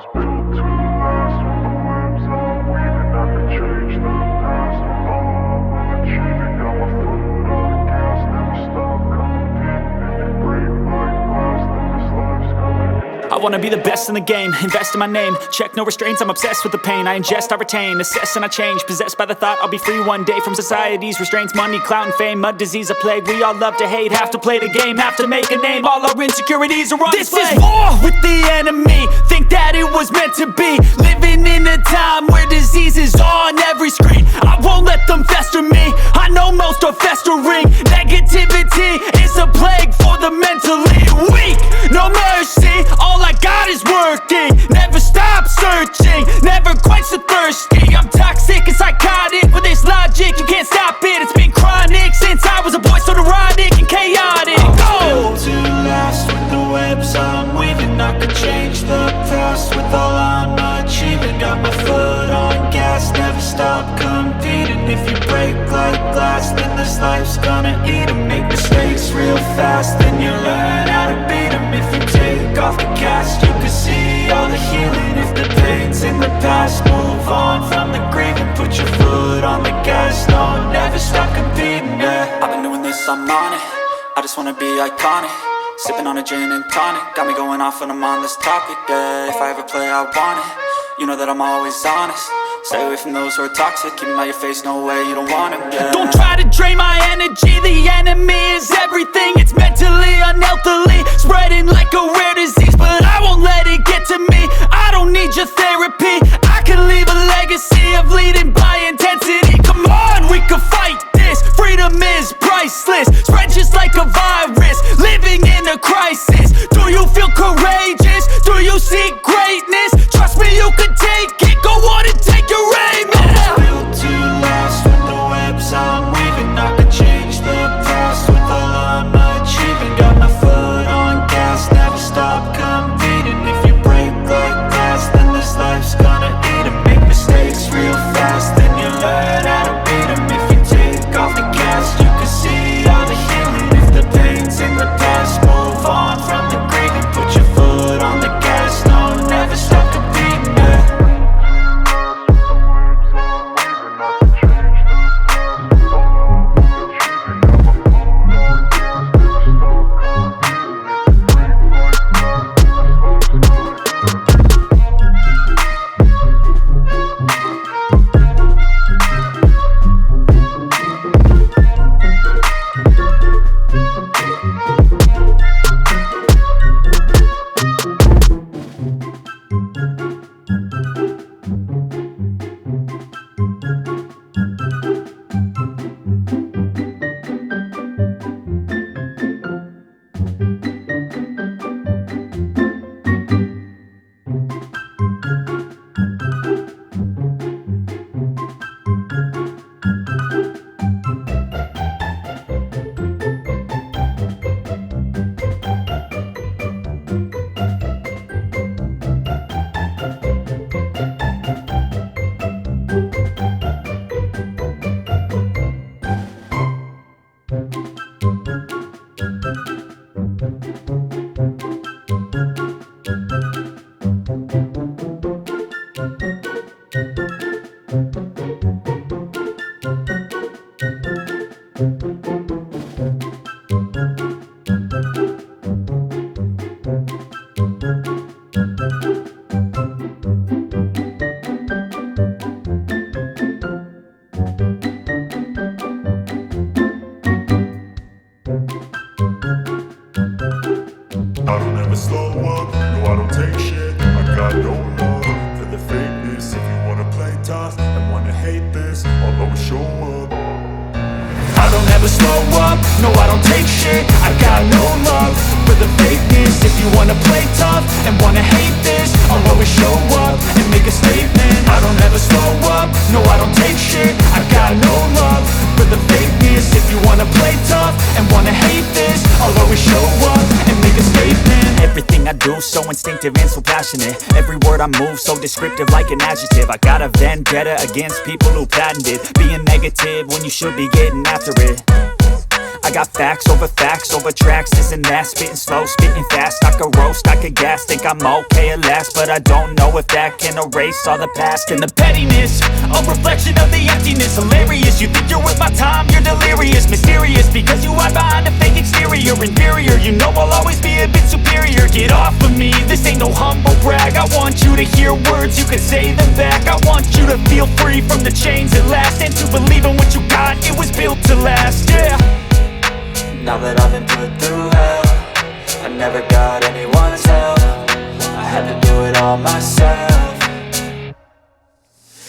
was built to last. With the webs I'm weaving, I could change the past. With all I'm achieving, got my foot on the gas. Never stop competing. If you break like glass, then this life's gonna end. I wanna be the best in the game, invest in my name. Check no restraints, I'm obsessed with the pain. I ingest, I retain, assess and I change. Possessed by the thought I'll be free one day from society's restraints. Money, clout and fame, mud, disease, a plague. We all love to hate, have to play the game, have to make a name. All our insecurities are on display. This is war with the enemy, think that it was meant to be. Living in a time where disease is on every screen. I won't let them fester me, I know most are festering. Negativity is a plague for the mentally weak. No mercy, all I got is working. Never stop searching, never quench the thirsty. I'm toxic and psychotic, with this logic you can't stop it. It's been chronic since I was a boy, so neurotic and chaotic. Built to last. With the webs I'm weaving, I could change the past. With all I'm achieving, got my foot on gas. Never stop competing. If you break like glass, then this life's gonna eat 'em. Make mistakes real fast, then you learn how to beat 'em. If you take off the cast, you can see all the healing. If the pain's in the past, move on from the grieving. Put your foot on the gas, no, never stop competing, yeah. I've been doing this, I'm on it. I just wanna be iconic. Sipping on a gin and tonic, got me going off when I'm on this topic, yeah. If I ever play, I want it. You know that I'm always honest. Stay away from those who are toxic. Keep them out your face, no way, you don't want it, yeah. Don't try to drain my energy. The enemy is everything. It's mentally, unhealthily, spreading like a rare disease. But I won't let it get to me. I don't need your therapy. I can leave a legacy of leading by intensity. Come on, we can fight this. Freedom is priceless. Spread just like a virus. Living in a crisis. Do you feel courageous? Do you seek greatness? Trust me, you can take it. Go on and take your aim. I was built to last. With the webs I'm weaving, I could change the past. With all I'm achieving, got my foot on gas. Never stop competing. If you break like glass, then this life's gonna eat 'em. Make mistakes real fast, then you learn how to beat 'em. If you take off the cast, you can see all the healing. If the pain's in the past, move on from the grieving. Put your foot on the gas, no, never stop competing, yeah. I don't ever slow up, no I don't take shit. I got no love for the fakeness. If you wanna play tough and wanna hate this, I'll always show up. I don't ever slow up, no I don't take shit. I got no love for the fakeness. If you wanna play tough and wanna hate this, I'll always show up and make a statement. I don't ever slow up, no I don't take shit. I got no love for the fakeness. If you wanna play tough and wanna hate this, I'll always show up and make a statement. Everything I do so instinctive and so passionate. Every word I move so descriptive like an adjective. I got a vendetta against people who patented being negative when you should be getting after it. I got facts over tracks, this and that. Spitting slow, spitting fast, I could roast, I could gas. Think I'm okay at last, but I don't know if that can erase all the past. And the pettiness, a reflection of the emptiness. Hilarious, you think you're worth my time, you're delirious. Mysterious, because you hide behind a fake exterior. Inferior, you know I'll always be a bit superior. Get off of me, this ain't no humble brag. I want you to hear words, you can say them back. I want you to feel free from the chains at last, and to believe in what you got, it was built to last, yeah. Now that I've been put through hell, I never got anyone's help. I had to do it all myself.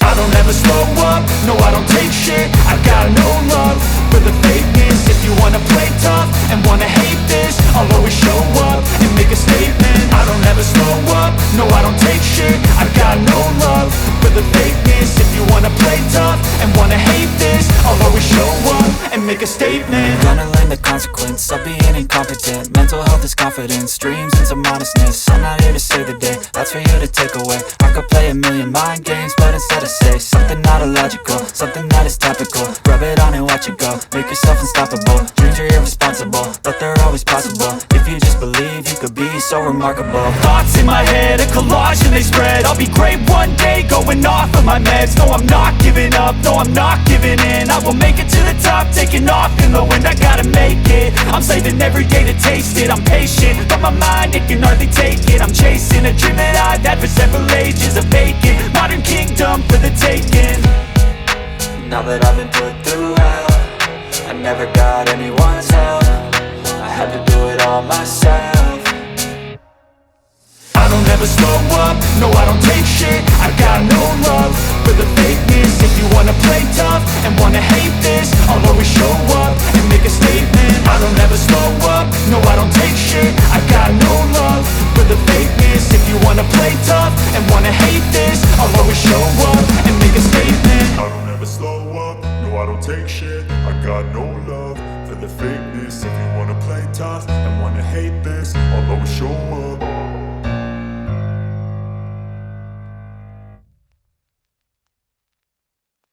I don't ever slow up, no I don't take shit. I got no love for the fakeness. If you wanna play tough and wanna hate this, I'll always show up and make a statement. I don't ever slow up, no I don't take shit. I got no love for the fakeness. If you wanna play tough and wanna hate this, I'll always show up and make a statement. Gonna learn the consequence of being incompetent. Mental health is confidence, dreams and some honestness. I'm not here to save the day, that's for you to take away. I could play a million mind games, but instead I say something not illogical, something that is topical. Rub it on and watch it go, make yourself unstoppable. Dreams are irresponsible, but they're always possible. If you just believe, you could be so remarkable. Thoughts in my head, a collage and they spread. I'll be great one day, going off of my meds. No, I'm not giving up, no, I'm not giving in. I will make it to the top, taking off in the wind. I gotta make it, I'm saving every day to taste it. I'm patient, but my mind, it can hardly take it. I'm chasing a dream that I've had for several ages. A vacant, modern kingdom for the taking. Now that I've been put through hell, I never got anyone's help. I had to do it all myself. I don't ever slow up, no I don't take shit. I got no love for the fakeness. If you wanna play tough and wanna hate this, I'll always show up and make a statement. I don't ever slow up, no I don't take shit. I got no love for the fakeness. If you wanna play tough and wanna hate this, I'll always show up and make a statement. I don't ever slow up, no I don't take shit. I got no love for the fakeness. If you wanna play tough